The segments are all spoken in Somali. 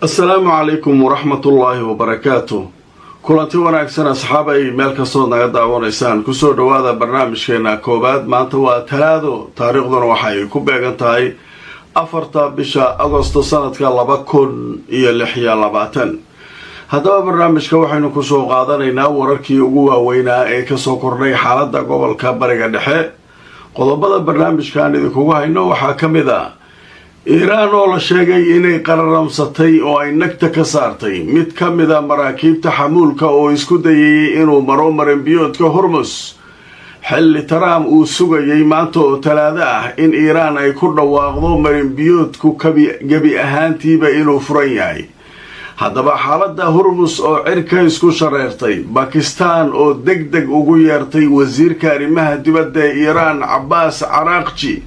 السلام عليكم ورحمة الله وبركاته. kulanti wanaagsan asxaabay meel kastoo naga daawanaysaan kusoo dhawaada barnaamijkeena koobaad. maanta waa talaado, taariikhduna waxay ku beegan tahay 4 bisha agosto sanadka 2026. haddaba barnaamijka waxaynu kusoo qaadanaynaa wararkii ugu waaweynaa ee kasoo kordhay xaaladda gobolka bariga dhexe. qodobada barnaamijkaan idinkugu hayno waxaa ka mid ah iiraan oo la sheegay inay qararamsatay oo ay nagta ka saartay mid ka mid a maraakiibta xamuulka oo isku dayayay inuu maro maranbiyoodka hormus, xilli Trump uu sugayay maanta oo talaado ah in iiraan ay ku dhawaaqdo maranbiyoodku gebi ahaantiiba inuu furan yahay. haddaba xaaladda hormus oo cirka isku shareertay, Bakistan oo degdeg ugu yeertay wasiirka arrimaha dibadda ee Iiraan Abbas Araghchi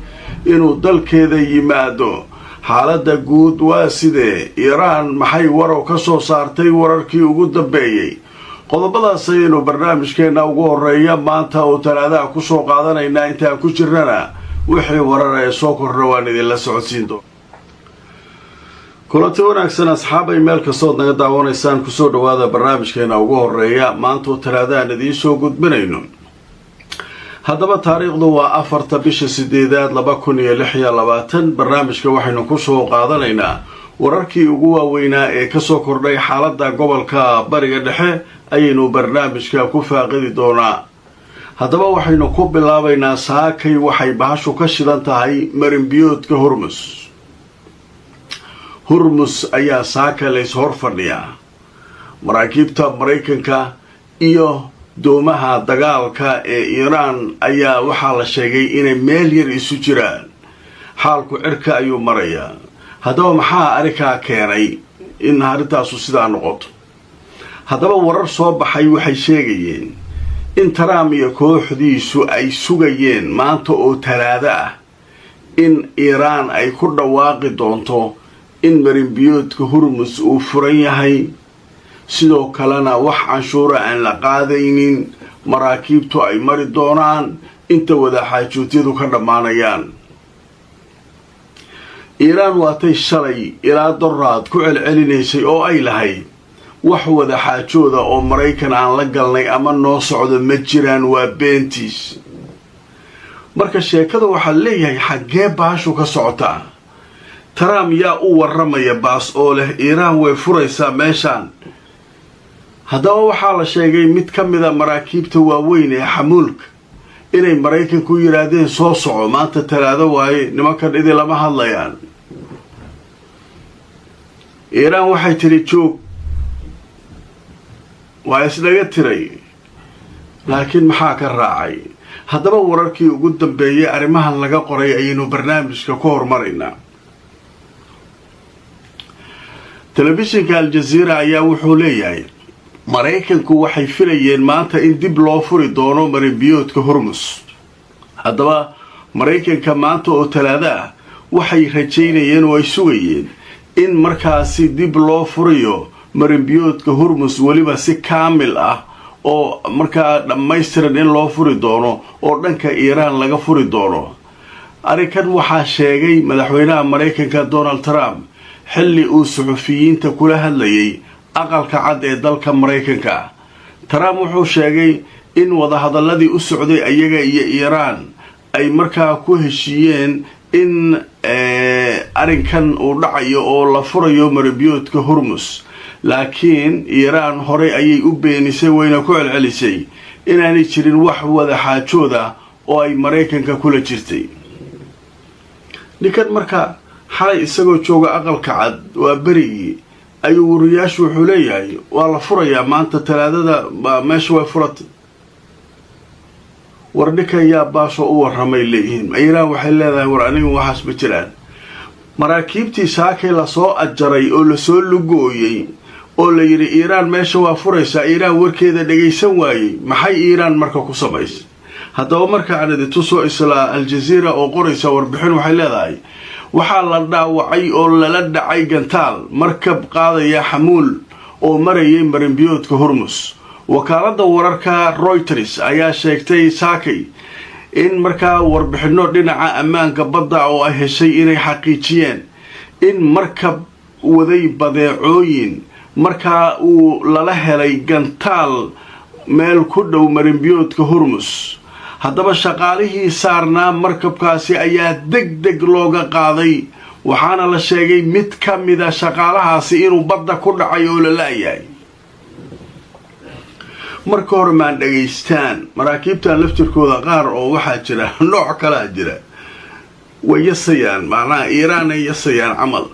inuu dalkeeda yimaado. xaaladda guud waa sidee? iiraan maxay warow ka soo saartay wararkii ugu dambeeyey? qodobadaas ayaynu barnaamijkeena ugu horeeya maanta oo talaadaha kusoo qaadanaynaa. intaan ku jirnana wixii warar ee soo kordha waan idinla socodsiin doona. kulanti wanaagsan asxaabay meel kastood naga daawanaysaan, kusoo dhawaada barnaamijkeena ugu horeeya maanta oo talaadahan idiin soo gudbinayno. haddaba taariikhdu waa 4 bisha 8 2026. barnaamijka waxaynu kusoo qaadanaynaa wararkii ugu waaweynaa ee kasoo kordhay xaaladda gobolka bariga dhexe ayaynu barnaamijka ku faaqidi doonaa. haddaba waxaynu ku bilaabaynaa saakay waxay bahashu ka shidan tahay maranbiyoodka hormus ayaa saaka lays hor fadhiyaa. maraakiibta Maraykanka iyo doomaha dagaalka ee Iiraan ayaa waxaa la sheegay inay meel yar isu jiraan. xaalku cirka ayuu marayaa. haddaba maxaa arrinkaa keenay in arrintaasu sidaa noqoto? haddaba warar soo baxay waxay sheegayeen in Trump iyo kooxdiisu ay sugayeen maanta oo talaado ah in Iiraan ay ku dhawaaqi doonto in maranbiyoodka hormus uu furan yahay, sidoo kalena wax canshuura aan la qaadaynin, maraakiibtu ay mari doonaan inta wadaxaajoodyadu ka dhammaanayaan. iiraan waatay shalay ilaa doraad ku celcelinaysay oo ay lahayd wax wadaxaajooda oo Maraykan aan la galnay ama noo socdo ma jiraan, waa beentiis. marka sheekada waxaa leeyahay xaggee baashu ka socotaa? Trump yaa u waramaya baas oo leh iiraan way furaysaa meeshaan. haddaba waxaa la sheegay mid ka mid a maraakiibta waaweyn ee xamuulka inay Maraykanku yidhaahdeen soo soco, maanta talaado waaye, nimankan idin lama hadlayaan. iiraan waxay tiri joog, waa isnaga tiray, laakiin maxaa ka raacay? haddaba wararkii ugu dambeeyay arrimahan laga qoray ayaynu barnaamijka ku hormaraynaa. telefishinka Al-Jazeera ayaa wuxuu leeyahay Maraykanku waxay filayeen maanta in dib loo furi doono maranbiyoodka hormus. haddaba Maraykanka maanta oo talaado ah waxay rajaynayeen oo ay sugayeen in markaasi dib loo furiyo maranbiyoodka hormus, weliba si kaamil ah oo markaa dhammaystiran in loo furi doono oo dhanka Iiraan laga furi doono. arrinkan waxaa sheegay madaxweynaha Maraykanka Donald Trump xilli uu suxufiyiinta kula hadlayay aqalka cad ee dalka Maraykanka. Trump wuxuu sheegay in wadahadaladii u socday ayaga iyo Iiraan ay markaa ku heshiiyeen in arrinkan uu dhacayo oo la furayo maranbiyoodka hormus, laakiin Iiraan horey ayay u beenisay, wayna ku celcelisay inaanay jirin wax wadaxaajooda oo ay Maraykanka kula jirtay. ninkan marka xalay isagoo jooga aqalka cad waa berigii ayuu wariyaashu wuxuu leeyahay waa la furayaa maanta talaadada, meesha way furatay. war ninkan yaa baasoo u warramay leeyihiin. iiraan waxay leedahay war anigu waxaas ma jiraan. maraakiibtii saakay lasoo ajaray oo lasoo lugooyey oo la yidhi iiraan meesha waa furaysaa, iiraan warkeeda dhagaysan waayey. maxay iiraan marka ku samaysay? haddaba marka aan idintusoo islaa Al-Jazeera oo qoraysa warbixin waxay leedahay waxaa la dhaawacay oo lala dhacay gantaal markab qaadaya xamuul oo marayay maranbiyoodka hormus. wakaaladda wararka Reuters ayaa sheegtay saakay in markaa warbixino dhinaca ammaanka badda oo ay heshay inay xaqiijiyeen in markab waday badeecooyin markaa uu lala helay gantaal meel ku dhow marinbiyoodka Hormuz. haddaba shaqaalihii saarnaa markabkaasi ayaa degdeg looga qaaday, waxaana la sheegay mid ka mida shaqaalahaasi inuu badda ku dhacay oo la la'yahay. marka hore maan dhegaystaan maraakiibtan laftirkooda qaar oo waxaa jira nooc kalaa jira way yasayaan, macnaha Iiraan ay yasayaan camal.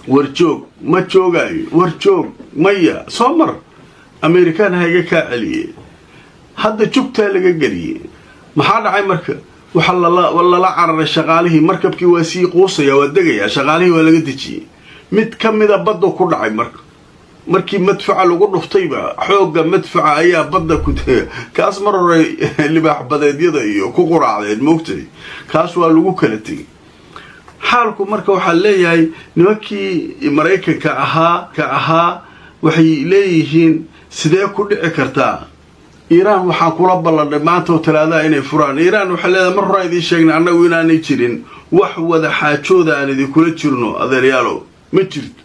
warjoog ma joogayo, warjoog maya soo mar Amerikaan hayga kaa celiyey, hadda jugtaa laga geliyey. maxaa dhacay marka? waxa lala cararay shaqaalihii, markabkii waa sii quusaya, waa degayaa, shaqaalihii waa laga dejiyey. mid ka mida badda ku dhacay markii madfaca lagu dhuftayba xoogga madfaca ayaa badda ku kaas mar hore libaax badeedyada iyo ku quraacdeen moogtay, kaas waa lagu kala tegay. xaalku marka waxaa leeyahay nimankii Maraykanka ahaa waxay leeyihiin sidee ku dhici kartaa Iiraan waxaan kula ballanay maanta oo Talaada inay furaan. Iiraan waxay leedahay mar hore idin sheegnay annagu inaanay jirin wax wada xaajooda aan idin kula jirno adeeryaalo, ma jirto.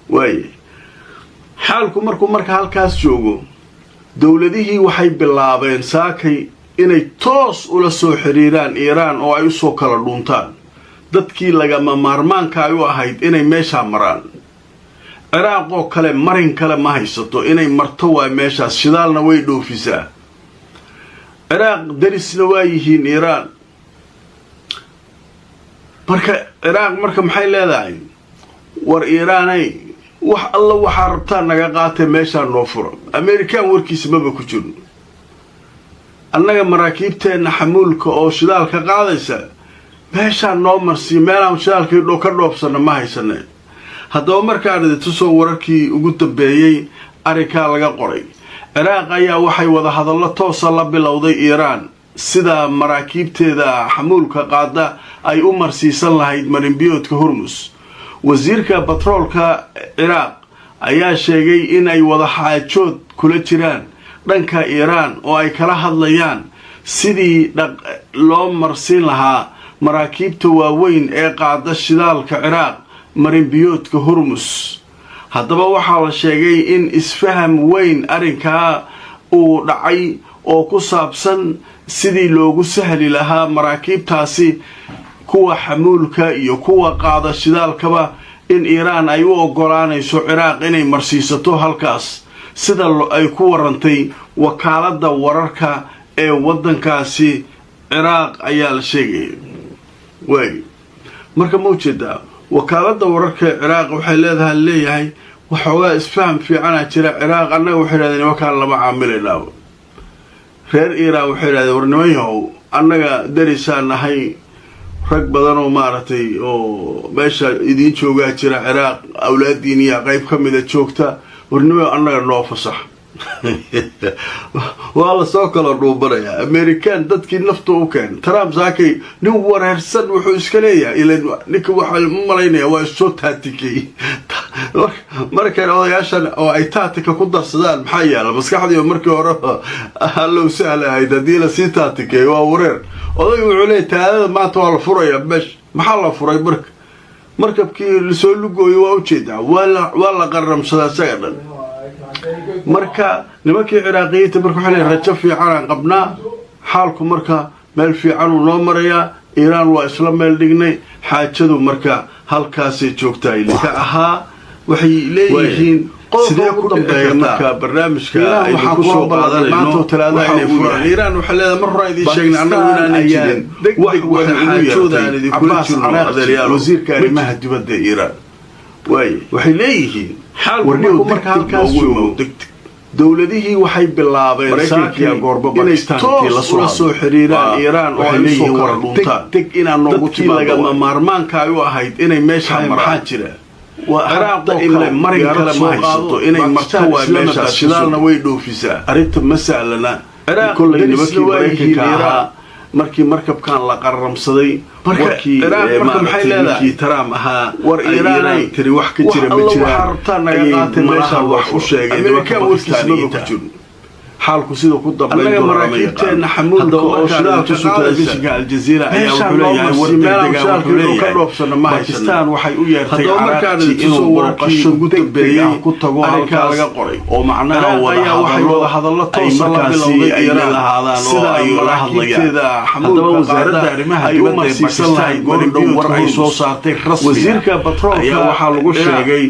waaye xaalku marka halkaas joogo, dowladihii waxay bilaabeen saakay inay toos ula soo xiriiraan Iiraan oo ay u soo kala dhuntaan dadkii lagama maarmaanka ay u ahayd inay meesha maraan. Ciraaq oo kale marin kale ma haysato inay marto, waa meeshaas shidaalna way dhoofisaa. Ciraaq darisna waa yihiin Iiraan. marka Ciraaq maxay leedahay? war Iiraanay wax alla waxaa rabtaa naga qaatay meeshaa noo furo. Amerikaan warkiisa maba ku jirno. annaga maraakiibteenna xamuulka oo shidaalka qaadaysa meeshaa noo marsi, meelaan shidaalkii ka dhoobsana ma haysaneen. haddaba markaan idin tusoo wararkii ugu dambeeyey arrinkaa laga qoray. Ciraaq ayaa waxay wada hadallo toosa la bilowday Iiraan sida maraakiibteeda xamuulka qaada ay u marsiisan lahayd marinbiyoodka Hormuz. wasiirka batroolka Ciraaq ayaa sheegay in ay wada xaajood kula jiraan dhanka Iiraan oo ay kala hadlayaan sidii loo marsiin lahaa maraakiibta waaweyn ee qaada shidaalka Ciraaq marinbiyoodka Hormuz. haddaba waxaa la sheegay in isfaham weyn arrinkaa uu dhacay oo ku saabsan sidii loogu sahli lahaa maraakiibtaasi, kuwa xamuulka iyo kuwa qaada shidaalkaba, in Iiraan ay u ogolaanayso Ciraaq inay marsiisato halkaas, sida ay ku warantay wakaaladda wararka ee waddankaasi Ciraaq ayaa la sheegay. marka ma ujeedaa wakaaladda wararka ee Ciraaq waxay leeyahay waxoogaa isfaham fiicana jira Ciraaq. annaga waxay yidhahdeen wakaan lama caamilaynaa. reer Iiraan waxay yidhahdeen war nimanyahow annaga darisaan nahay, rag badan oo maaragtay oo meesha idiin joogaa jira Ciraaq, awlaadiiniya qayb ka mida joogta, war nimanyahow annaga noo fasax. waa la soo kala dhuubanayaa. Amerikaan dadkii nafta u keen Trump saakay nin wareersan wuxuu iska leeyahay ninka waxaa u malaynaya waa soo taatikay. markay odayaashan oo ay taatika ku darsadaan maxaa yaala maskaxdii markii hore allow sahlahayd haddii la sii taatikay waa wareer. odaygu wuxuu leeyahay taadada maanta waa la furayaa meesha. maxaa la furay markabkii lasoo lugooyo waa ujeedaa waa la qaramsadaa isaga dhan. marka nimankii Ciraaqiyiinta marka waxay leeyihiin rajo fiican aan qabnaa, xaalku marka meel fiican uu noo marayaa. Iiraan waa isla meel dhignay, xaajadu marka halkaasay joogtaa. ilka ahaa waxay leeyihiin sidee ku dambeeya marka barnaamijka aynu ku soo qaadanayno maanta Talaada inay furaan. Iiraan waxay leedahay mar hore idin sheegnay annagu inaanay jirin wax wada xaajooda aan idin kula jirno adeeryaal. wasiirka arrimaha dibadda Iiraan waxay leeyihiin xaalku marka halkaas joogo, dowladihii waxay bilaabeen saakay inay toos ula soo xiriiraan Iiraan oo ay soo kala dhuntaan deg inaan noogu timaado. lagama maarmaanka ay u ahayd inay meesha maraan jira. Ciraaq ilaa marin kale ma haysato inay marto, waa meesha shidaalna way dhoofisaa. arrinta ma sahlana. kolley nimankii Maraykanka ahaa markii markabkan la qaramsaday warkii maxay Trump ahaa war Iiraan tiri wax ka jira ma jira. naga qaatay meesha wax u sheegay Amerikaan warkiisa ma ku jiro. xaalku sida ku dambeeyo maraakiibteena xamuulka oo shidaalka qaadaysa Aljazeera ayaa wuxuu leeyahay wardeega ka dhoofsana ma Pakistan waxay u yeertay Ciraaqi inuu warqasho gudbeeyay ku tago halka laga qoray oo macnaha wada hadallo toos ah la bilowday Iran sida ay la hadlayaan haddaba wasaaradda arrimaha dibadda ee Pakistan goordhow war ay soo saartay rasmi wasiirka batroolka ayaa waxa lagu sheegay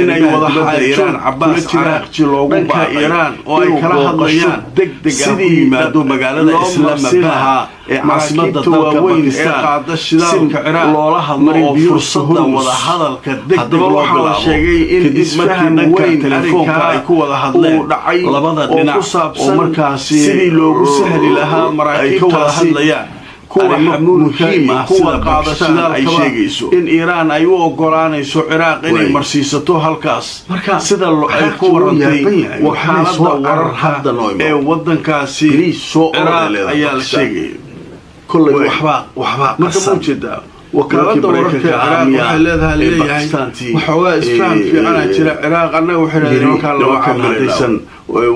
inay wada hadlayaan Abbas Ciraaqi loogu baaqay Iran oo ay kala hadlayaan degdeg ah sidii yimaado magaalada Islamabad ee caasimadda dalka Pakistan shidaalka Ciraaq loola hadlo oo fursadda wada hadalka degdeg loo bilaabo in isfahan weyn telefoonka ay ku wada hadleen labada dhinac oo markaasi sidii loogu sahli lahaa maraakiibta wada hadlayaan kuwa muhiim ah kuwa qaadashada ay sheegayso in Iran ay u ogolaanayso Ciraaq inay marsiisato halkaas sida ay ku warantay wakaaladda wararka ee wadankaasi Ciraaq ayaa la sheegay kulay waxba marka jeeda wakaaladda wararka Ciraaq waxay leedahay waxoogaa isfaham fiican ah jira Ciraaq annaga waxay leedahay wakaan loo kamaraysan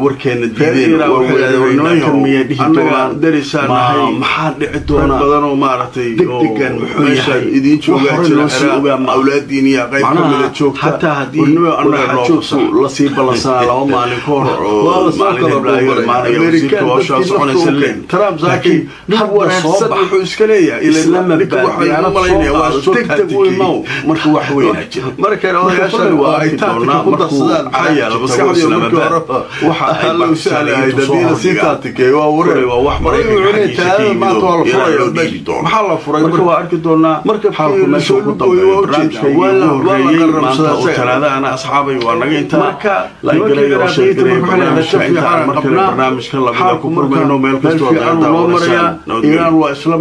warkeena diideen annaga darisaanahay maxaa dhici doona badan oo maaragtay degdegan muxuu yahay idiin joogaa jira Ciraaq awlaadiin iyo qayb kamida joogta hataa haddii annaga joogto la sii balansanaa laba maalin ka hor oo Amerika oo soconaysa leen Trump zaaki hab wareersan wuxuu iska leeyahay Islamabad waa degdeg weyn marka wax weyn jira marka odayaashan waa ay taanka ku darsadaan xayaa maskaxdii markii hore waxa loo saalayay dadina siitaatike waa wareer waa wax maray ma tool furayo maxaa la furay marka waa arki doonaa marka xaalku meesha ku dambeeyo barnaamijka wala qaramsada oo talaadana asxaabay waa naga inta marka la galay sheekada barnaamijka la ku kulmayno meel kasta oo Iran waa isla